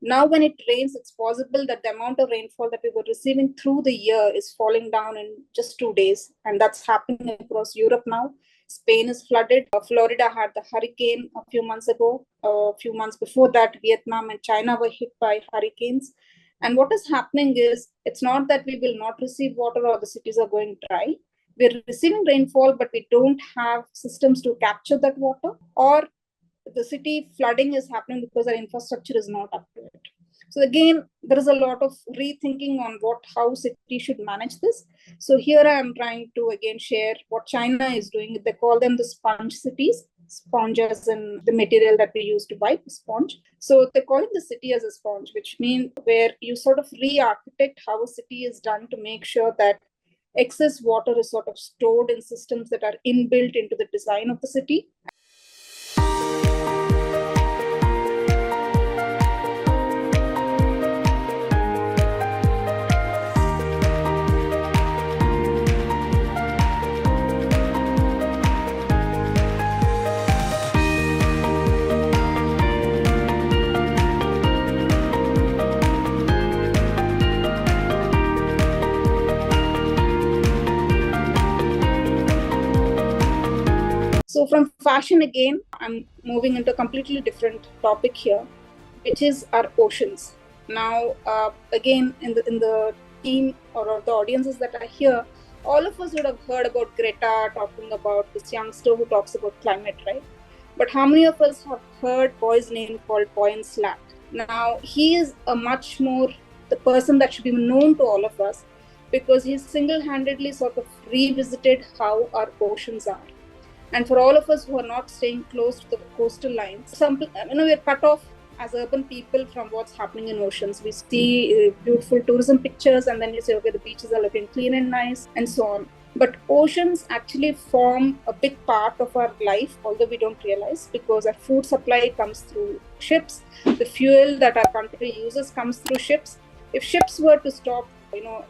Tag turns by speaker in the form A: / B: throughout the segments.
A: Now when it rains, it's possible that the amount of rainfall that we were receiving through the year is falling down in just 2 days. And that's happening across Europe now. Spain is flooded. Florida had the hurricane a few months ago. A few months before that, Vietnam and China were hit by hurricanes. And what is happening is, it's not that we will not receive water or the cities are going dry. We're receiving rainfall, but we don't have systems to capture that water, or the city flooding is happening because our infrastructure is not up to it. So again, there is a lot of rethinking on how city should manage this. So here I am trying to again share what China is doing. They call them the sponge cities. Sponge as in the material that we use to wipe, sponge. So they're calling the city as a sponge, which means where you sort of re-architect how a city is done to make sure that excess water is sort of stored in systems that are inbuilt into the design of the city. So from fashion again, I'm moving into a completely different topic here, which is our oceans. Now, again, in the team or the audiences that are here, all of us would have heard about Greta talking about this youngster who talks about climate, right? But how many of us have heard a boy's name called Boyan Slat? Now, he is a much more the person that should be known to all of us, because he's single-handedly sort of revisited how our oceans are. And for all of us who are not staying close to the coastal lines, we're cut off as urban people from what's happening in oceans. We see beautiful tourism pictures, and then you say, okay, the beaches are looking clean and nice, and so on. But oceans actually form a big part of our life, although we don't realize, because our food supply comes through ships. The fuel that our country uses comes through ships. If ships were to stop,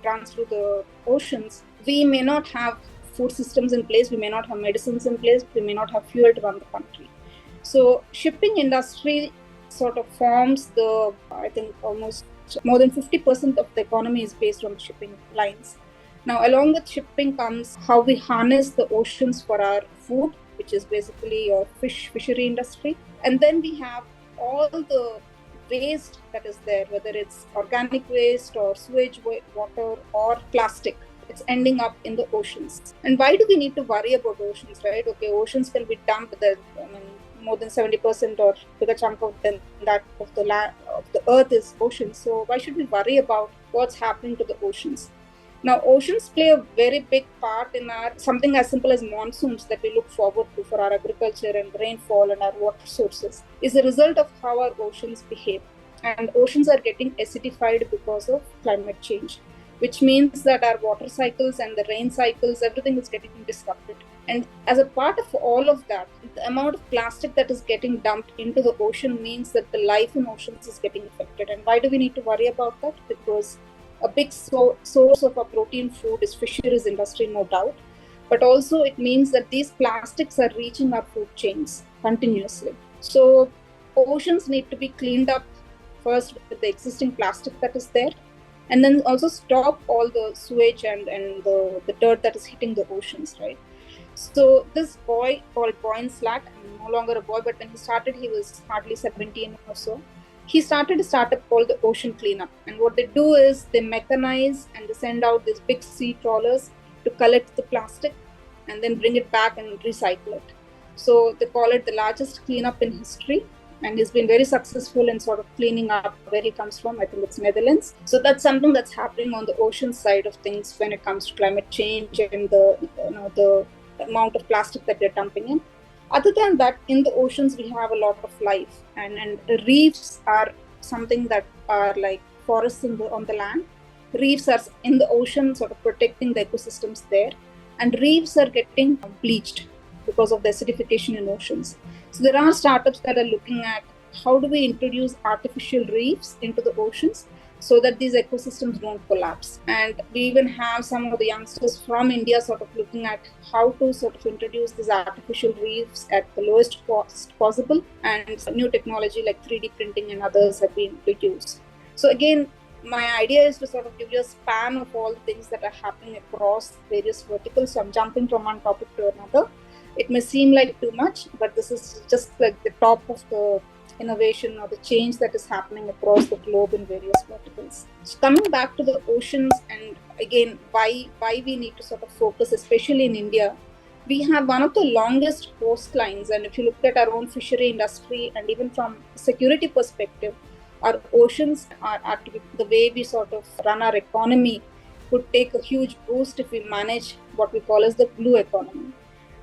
A: run through the oceans, we may not have food systems in place, we may not have medicines in place, we may not have fuel to run the country. So shipping industry sort of forms I think almost more than 50% of the economy is based on shipping lines. Now, along with shipping comes how we harness the oceans for our food, which is basically your fishery industry. And then we have all the waste that is there, whether it's organic waste or sewage water or plastic. It's ending up in the oceans. And why do we need to worry about oceans, right? Okay, oceans can be dumped. More than 70% or bigger chunk of the earth is oceans. So why should we worry about what's happening to the oceans? Now, oceans play a very big part in something as simple as monsoons that we look forward to for our agriculture, and rainfall and our water sources is a result of how our oceans behave. And oceans are getting acidified because of climate change, which means that our water cycles and the rain cycles, everything is getting disrupted. And as a part of all of that, the amount of plastic that is getting dumped into the ocean means that the life in oceans is getting affected. And why do we need to worry about that? Because a big source of our protein food is fisheries industry, no doubt. But also it means that these plastics are reaching our food chains continuously. So oceans need to be cleaned up first with the existing plastic that is there, and then also stop all the sewage and the dirt that is hitting the oceans, right? So this boy called Boyan Slat, no longer a boy, but when he started, he was hardly 17 or so. He started a startup called the Ocean Cleanup. And what they do is they mechanize and they send out these big sea trawlers to collect the plastic and then bring it back and recycle it. So they call it the largest cleanup in history. And he's been very successful in sort of cleaning up where he comes from. I think it's Netherlands. So that's something that's happening on the ocean side of things when it comes to climate change and the amount of plastic that they're dumping in. Other than that, in the oceans, we have a lot of life. And reefs are something that are like forests on the land. Reefs are in the ocean, sort of protecting the ecosystems there. And reefs are getting bleached because of the acidification in oceans. So there are startups that are looking at how do we introduce artificial reefs into the oceans so that these ecosystems don't collapse. And we even have some of the youngsters from India sort of looking at how to sort of introduce these artificial reefs at the lowest cost possible, and new technology like 3D printing and others have been introduced. So again, my idea is to sort of give you a span of all the things that are happening across various verticals. So I'm jumping from one topic to another. It may seem like too much, but this is just like the top of the innovation or the change that is happening across the globe in various verticals. So coming back to the oceans, and again, why we need to sort of focus, especially in India, we have one of the longest coastlines, and if you look at our own fishery industry, and even from a security perspective, our oceans are the way we sort of run our economy could take a huge boost if we manage what we call as the blue economy.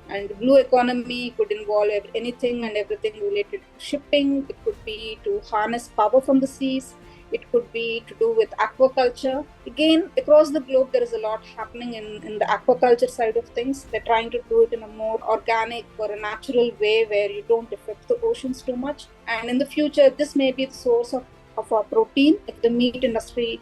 A: And the blue economy could involve anything and everything related to shipping. It could be to harness power from the seas. It could be to do with aquaculture. Again, across the globe, there is a lot happening in the aquaculture side of things. They're trying to do it in a more organic or a natural way where you don't affect the oceans too much. And in the future, this may be the source of our protein. If the meat industry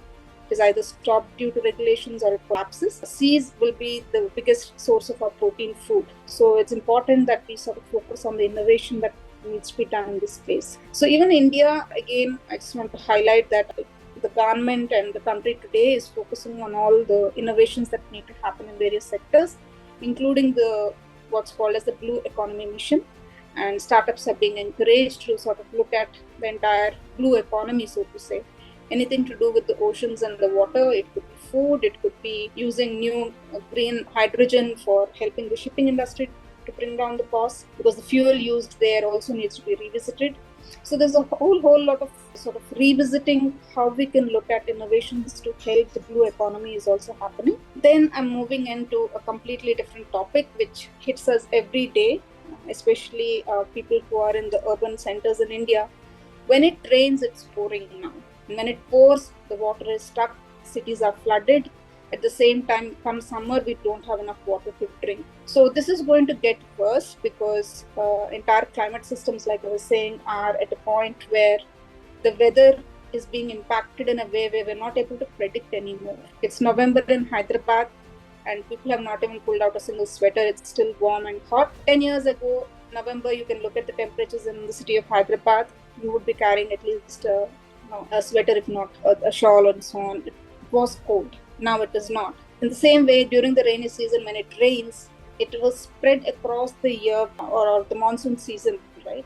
A: is either stopped due to regulations or it collapses, seas will be the biggest source of our protein food. So it's important that we sort of focus on the innovation that needs to be done in this space. So even India, again, I just want to highlight that the government and the country today is focusing on all the innovations that need to happen in various sectors, including the what's called as the Blue Economy Mission. And startups are being encouraged to sort of look at the entire blue economy, so to say. Anything to do with the oceans and the water. It could be food, it could be using new green hydrogen for helping the shipping industry to bring down the cost, because the fuel used there also needs to be revisited. So there's a whole lot of sort of revisiting how we can look at innovations to help the blue economy is also happening. Then I'm moving into a completely different topic which hits us every day, especially people who are in the urban centers in India. When it rains, it's pouring now. And when it pours, the water is stuck, cities are flooded. At the same time, come summer, we don't have enough water to drink. So this is going to get worse because entire climate systems, like I was saying, are at a point where the weather is being impacted in a way where we're not able to predict anymore. It's November in Hyderabad and people have not even pulled out a single sweater. It's still warm and hot. 10 years ago, November, you can look at the temperatures in the city of Hyderabad. You would be carrying at least a sweater, if not a shawl and so on. It was cold. Now it is not. In the same way, during the rainy season, when it rains, it was spread across the year or the monsoon season, right?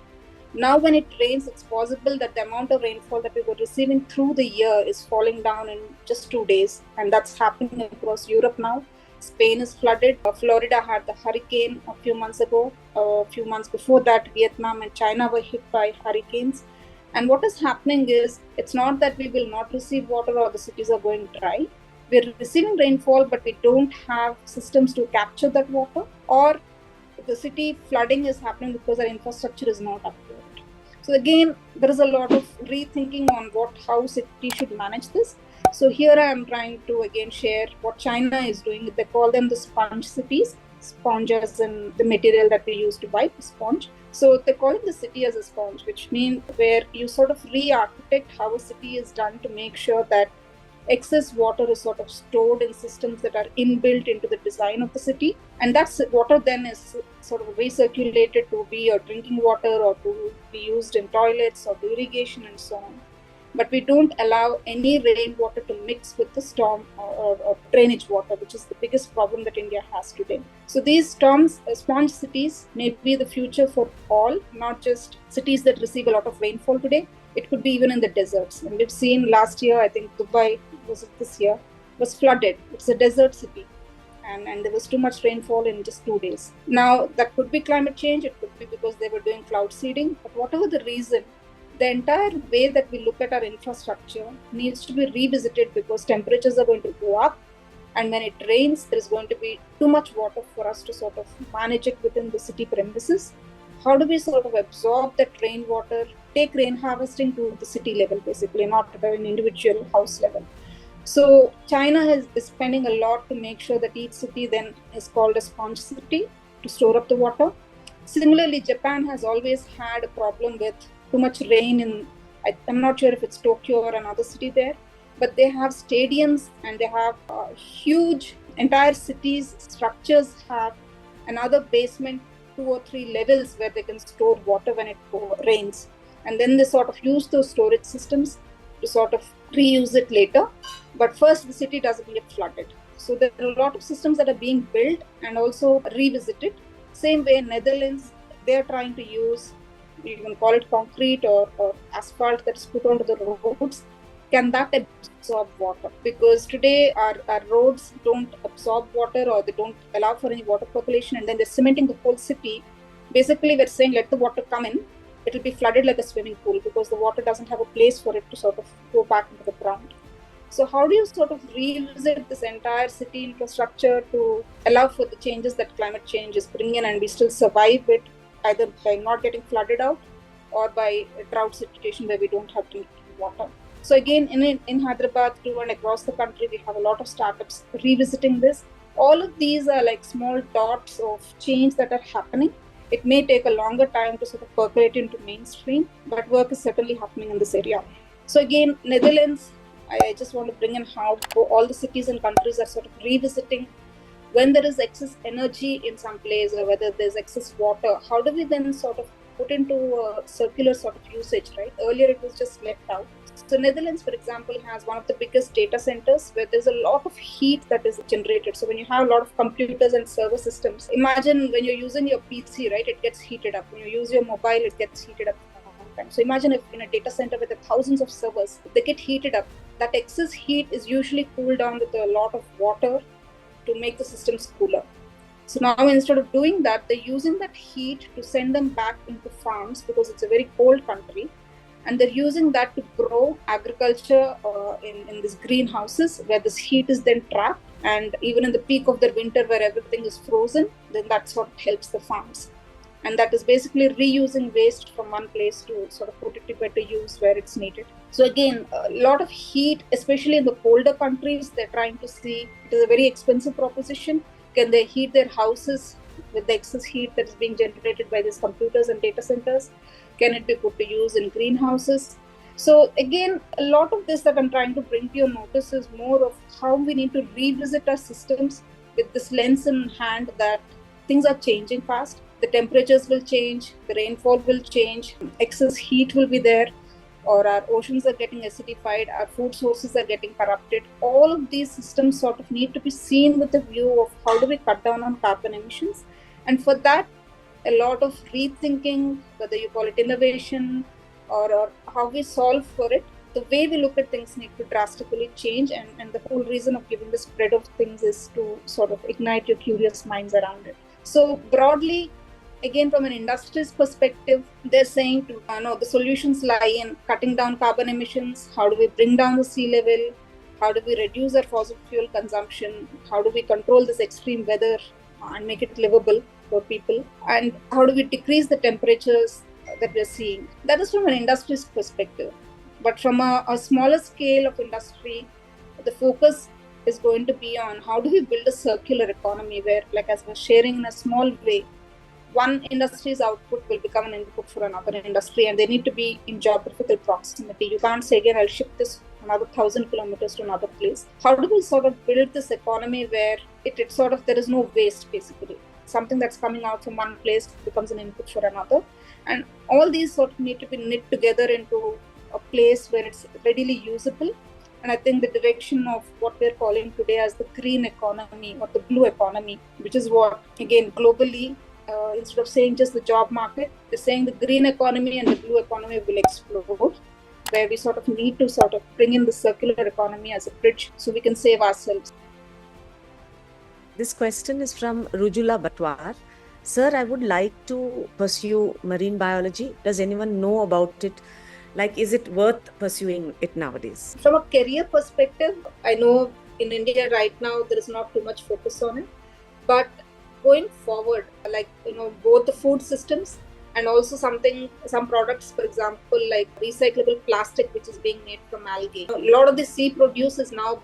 A: Now when it rains, it's possible that the amount of rainfall that we were receiving through the year is falling down in just 2 days. And that's happening across Europe now. Spain is flooded. Florida had the hurricane a few months ago. A few months before that, Vietnam and China were hit by hurricanes. And what is happening is, it's not that we will not receive water or the cities are going dry. We're receiving rainfall, but we don't have systems to capture that water, or the city flooding is happening because our infrastructure is not up to it. So again, there is a lot of rethinking on how city should manage this. So here I am trying to again share what China is doing. They call them the sponge cities. Sponge as in the material that we use to wipe, sponge. So they're calling the city as a sponge, which means where you sort of re-architect how a city is done to make sure that excess water is sort of stored in systems that are inbuilt into the design of the city. And that water then is sort of recirculated to be your drinking water or to be used in toilets or to irrigation and so on. But we don't allow any rainwater to mix with the storm or drainage water, which is the biggest problem that India has today. So these sponge cities may be the future for all, not just cities that receive a lot of rainfall today. It could be even in the deserts. And we've seen last year, I think Dubai this year, was flooded. It's a desert city. And there was too much rainfall in just 2 days. Now, that could be climate change. It could be because they were doing cloud seeding. But whatever the reason, the entire way that we look at our infrastructure needs to be revisited, because temperatures are going to go up. And when it rains, there's going to be too much water for us to sort of manage it within the city premises. How do we sort of absorb that rainwater, take rain harvesting to the city level, basically, not at an individual house level? So China is spending a lot to make sure that each city then is called a sponge city to store up the water. Similarly, Japan has always had a problem with too much rain I'm not sure if it's Tokyo or another city there, but they have stadiums and they have huge entire cities. Structures have another basement, 2 or 3 levels where they can store water when it rains, and then they sort of use those storage systems to sort of reuse it later. But first, the city doesn't get flooded. So there are a lot of systems that are being built and also revisited. Same way, Netherlands, they are trying to use, you can call it concrete or asphalt that's put onto the roads. Can that absorb water? Because today our roads don't absorb water, or they don't allow for any water percolation, and then they're cementing the whole city. Basically, we're saying let the water come in, it'll be flooded like a swimming pool because the water doesn't have a place for it to sort of go back into the ground. So how do you sort of revisit this entire city infrastructure to allow for the changes that climate change is bringing in, and we still survive it either by not getting flooded out or by a drought situation where we don't have drinking water? So again, in Hyderabad too and across the country, we have a lot of startups revisiting this. All of these are like small dots of change that are happening. It may take a longer time to sort of percolate into mainstream, but work is certainly happening in this area. So again, Netherlands, I just want to bring in how all the cities and countries are sort of revisiting when there is excess energy in some place, or whether there's excess water, how do we then sort of put into a circular sort of usage, right? Earlier it was just left out. So Netherlands, for example, has one of the biggest data centers where there's a lot of heat that is generated. So when you have a lot of computers and server systems, imagine when you're using your PC, right, it gets heated up. When you use your mobile, it gets heated up. So imagine if in a data center with thousands of servers, they get heated up. That excess heat is usually cooled down with a lot of water to make the systems cooler. So now instead of doing that, they're using that heat to send them back into farms because it's a very cold country. And they're using that to grow agriculture in these greenhouses where this heat is then trapped. And even in the peak of the winter where everything is frozen, then that sort of helps the farms. And that is basically reusing waste from one place to sort of put it to better use where it's needed. So again, a lot of heat, especially in the colder countries, they're trying to see, it is a very expensive proposition. Can they heat their houses with the excess heat that is being generated by these computers and data centers? Can it be put to use in greenhouses? So again, a lot of this that I'm trying to bring to your notice is more of how we need to revisit our systems with this lens in hand that things are changing fast. The temperatures will change, the rainfall will change, excess heat will be there, or our oceans are getting acidified, our food sources are getting corrupted. All of these systems sort of need to be seen with the view of how do we cut down on carbon emissions. And for that, a lot of rethinking, whether you call it innovation or how we solve for it, the way we look at things need to drastically change. And the whole reason of giving the spread of things is to sort of ignite your curious minds around it. So broadly, again, from an industry's perspective, they're saying the solutions lie in cutting down carbon emissions. How do we bring down the sea level? How do we reduce our fossil fuel consumption? How do we control this extreme weather and make it livable for people? And how do we decrease the temperatures that we're seeing? That is from an industry's perspective. But from a smaller scale of industry, the focus is going to be on how do we build a circular economy where, like as we're sharing in a small way, one industry's output will become an input for another industry, and they need to be in geographical proximity. You can't say, again, I'll ship this another 1,000 kilometers to another place. How do we sort of build this economy where it sort of, there is no waste basically? Something that's coming out from one place becomes an input for another. And all these sort of need to be knit together into a place where it's readily usable. And I think the direction of what we're calling today as the green economy or the blue economy, which is what, again, globally, instead of saying just the job market, they're saying the green economy and the blue economy will explode, where we sort of need to sort of bring in the circular economy as a bridge so we can save ourselves.
B: This question is from Rujula Batwar. Sir, I would like to pursue marine biology. Does anyone know about it? Like, is it worth pursuing it nowadays?
A: From a career perspective, I know in India right now, there is not too much focus on it. But going forward, like, both the food systems and also some products, for example, like recyclable plastic, which is being made from algae. A lot of the sea produce is now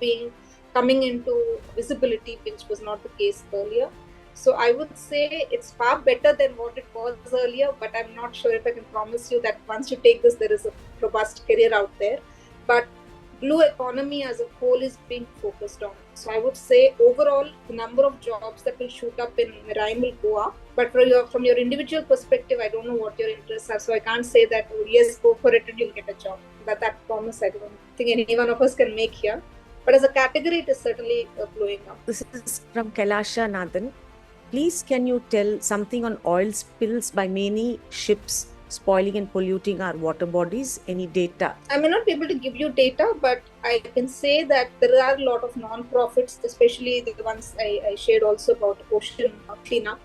A: coming into visibility, which was not the case earlier. So I would say it's far better than what it was earlier, but I'm not sure if I can promise you that once you take this, there is a robust career out there. But blue economy as a whole is being focused on. So I would say overall, the number of jobs that will shoot up in marine will go up. But from your individual perspective, I don't know what your interests are. So I can't say that, oh, yes, go for it and you'll get a job. That promise I don't think any one of us can make here. But as a category, it is certainly blowing up.
B: This is from Kailasha Nathan. Please, can you tell something on oil spills by many ships spoiling and polluting our water bodies? Any data?
A: I may not be able to give you data, but I can say that there are a lot of non-profits, especially the ones I shared also about ocean cleanup.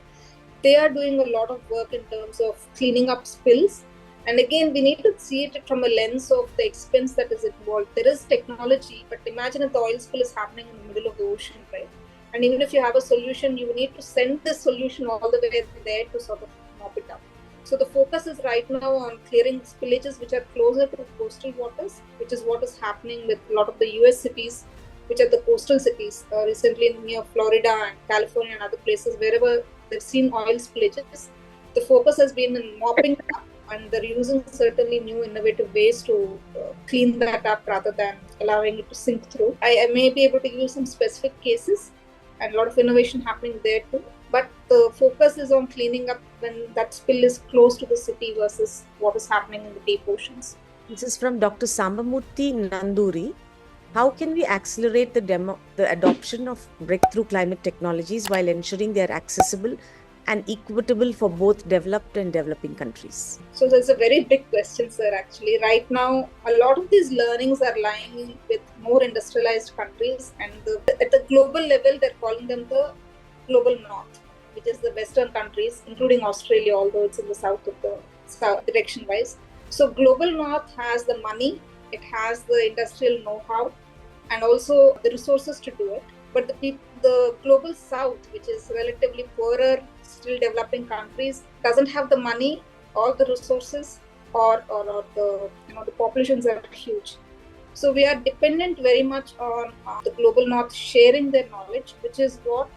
A: They are doing a lot of work in terms of cleaning up spills. And again, we need to see it from a lens of the expense that is involved. There is technology, but imagine if the oil spill is happening in the middle of the ocean, right? And even if you have a solution, you need to send this solution all the way there to sort of mop it up. So the focus is right now on clearing spillages which are closer to coastal waters, which is what is happening with a lot of the US cities, which are the coastal cities. Recently near Florida and California and other places, wherever they've seen oil spillages, the focus has been in mopping it up, and they're using certainly new innovative ways to clean that up rather than allowing it to sink through. I may be able to give you some specific cases and a lot of innovation happening there too. But the focus is on cleaning up when that spill is close to the city versus what is happening in the deep oceans.
B: This is from Dr. Sambamurthy Nanduri. How can we accelerate the adoption of breakthrough climate technologies while ensuring they are accessible and equitable for both developed and developing countries?
A: So that's a very big question, sir, actually. Right now, a lot of these learnings are lying with more industrialized countries, and at the global level, they're calling them the global north, which is the western countries, including Australia, although it's in the south of the south direction-wise. So global north has the money, it has the industrial know-how, and also the resources to do it. But the global south, which is relatively poorer, still developing countries, doesn't have the money or the resources, or the populations are huge. So we are dependent very much on the global north sharing their knowledge, which is what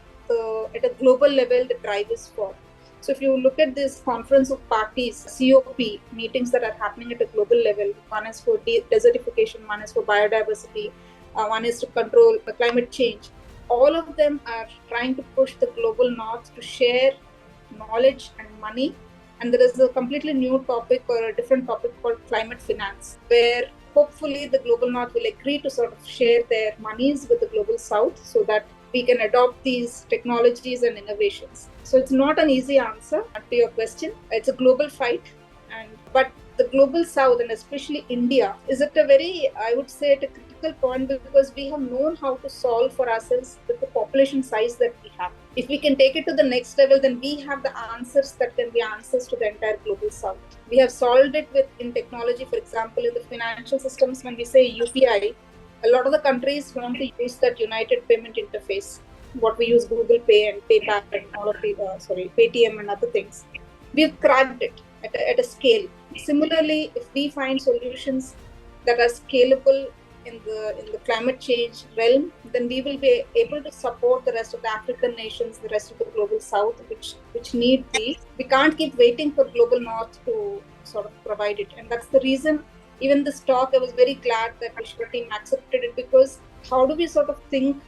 A: at a global level the drive is for. So if you look at this conference of parties, COP meetings that are happening at a global level, one is for desertification, one is for biodiversity, one is to control climate change. All of them are trying to push the global north to share knowledge and money. And there is a completely new topic or a different topic called climate finance, where hopefully the global north will agree to sort of share their monies with the global south so that we can adopt these technologies and innovations. So it's not an easy answer to your question. It's a global fight, but the global south and especially India is at a very, I would say, at a critical point, because we have known how to solve for ourselves with the population size that we have. If we can take it to the next level, then we have the answers that can be answers to the entire global south. We have solved it in technology, for example, in the financial systems. When we say UPI, a lot of the countries want to use that United Payment Interface, what we use Google Pay and PayPal and all of the, Paytm and other things. We've cracked it at a scale. Similarly, if we find solutions that are scalable in the climate change realm, then we will be able to support the rest of the African nations, the rest of the global south, which need these. We can't keep waiting for global north to sort of provide it. And that's the reason, even this talk, I was very glad that Vishwa team accepted it, because how do we sort of think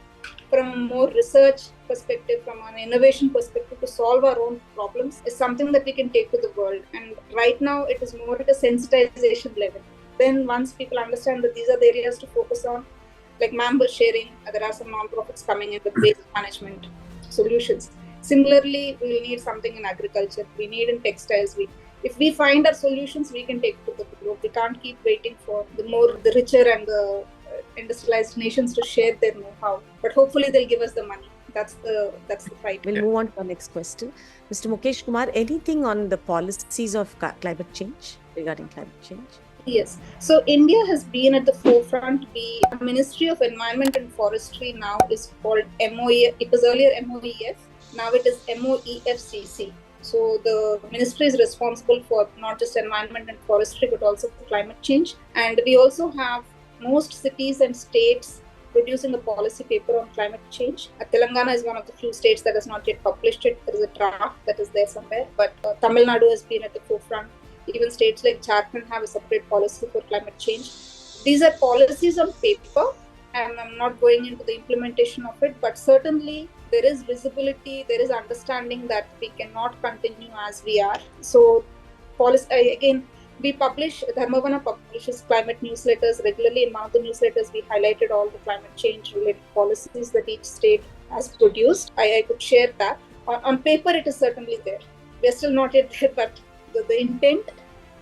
A: from a more research perspective, from an innovation perspective, to solve our own problems is something that we can take to the world. And right now it is more at a sensitization level. Then once people understand that these are the areas to focus on, like member sharing, there are some non-profits coming in with waste management solutions. Similarly, we will need something in agriculture, we need in textiles. If we find our solutions, we can take it to the globe. We can't keep waiting for the richer and the industrialized nations to share their know-how. But hopefully they'll give us the money. That's the fight.
B: We'll move on to our next question. Mr. Mukesh Kumar, anything on the policies of climate change, regarding climate change?
A: Yes. So India has been at the forefront. The Ministry of Environment and Forestry now is called MOEF. It was earlier MOEF. Now it is MOEFCC. So the ministry is responsible for not just environment and forestry, but also for climate change. And we also have most cities and states producing a policy paper on climate change. Telangana is one of the few states that has not yet published it. There is a draft that is there somewhere, but Tamil Nadu has been at the forefront. Even states like Jharkhand have a separate policy for climate change. These are policies on paper, and I'm not going into the implementation of it, but certainly there is visibility, there is understanding that we cannot continue as we are. So, again, we publish, Dharmavana publishes climate newsletters regularly. In one of the newsletters, we highlighted all the climate change related policies that each state has produced. I could share that. On paper, it is certainly there. We are still not yet there, but the intent,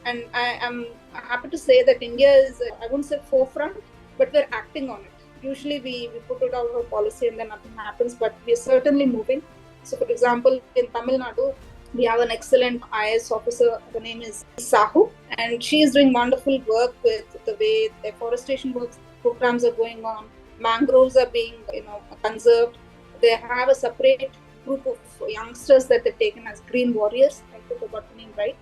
A: and I am happy to say that India is, I wouldn't say forefront, but we're acting on it. Usually we put it out of a policy and then nothing happens, but we're certainly moving. So for example, in Tamil Nadu, we have an excellent IAS officer. The name is Sahu, and she is doing wonderful work with the way deforestation works, programs are going on. Mangroves are being, conserved. They have a separate group of youngsters that they've taken as green warriors. I forgot the name right.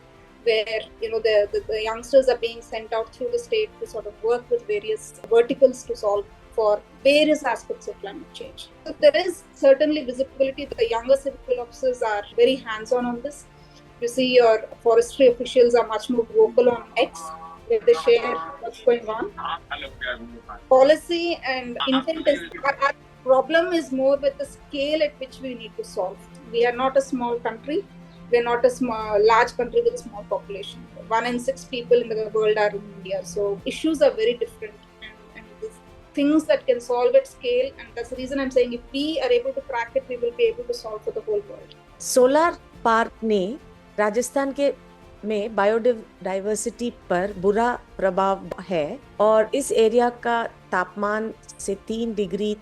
A: Where the youngsters are being sent out through the state to sort of work with various verticals to solve for various aspects of climate change. So there is certainly visibility. The younger civil officers are very hands-on on this. You see, your forestry officials are much more vocal on X, where they share what's going on. Policy and intent is, our problem is more with the scale at which we need to solve. We are not a small country. We're not a large country with a small population. 1 in 6 people in the world are in India. So issues are very different, and things that can solve at scale. And that's the reason I'm saying if we are able to crack it, we will be able to solve for the whole world.
B: Solar park ने राजस्थान के में biodiversity पर बुरा प्रभाव है और इस area का तापमान से 3 डिग्री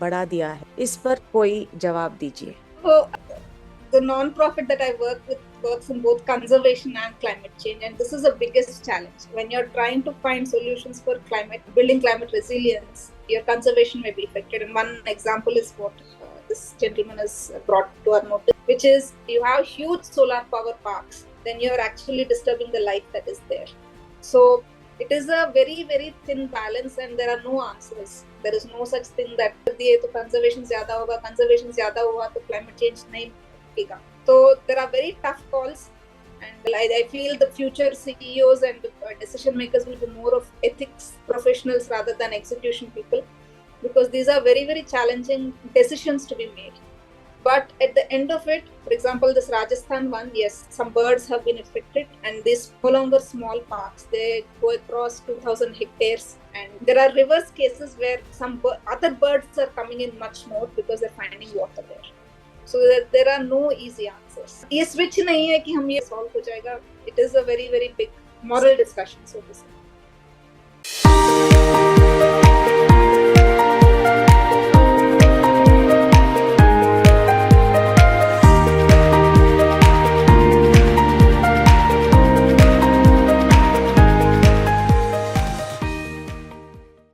B: बढ़ा दिया है. इस पर कोई जवाब दीजिए.
A: So, the non-profit that I work with works in both conservation and climate change, and this is the biggest challenge. When you're trying to find solutions for building climate resilience, your conservation may be affected. And one example is what this gentleman has brought to our notice, which is you have huge solar power parks, then you're actually disturbing the life that is there. So it is a very, very thin balance, and there are no answers. There is no such thing that conservation zyada hoga, conservation zyada hua to climate change nahi. So there are very tough calls, and I feel the future CEOs and decision makers will be more of ethics professionals rather than execution people, because these are very, very challenging decisions to be made. But at the end of it, for example, this Rajasthan one, yes, some birds have been affected, and these no longer small parks. They go across 2,000 hectares, and there are reverse cases where some other birds are coming in much more because they're finding water there. So there are no easy answers. ये switch नहीं है कि हम ये solve हो जाएगा. It is a very, very big moral discussion, so to say.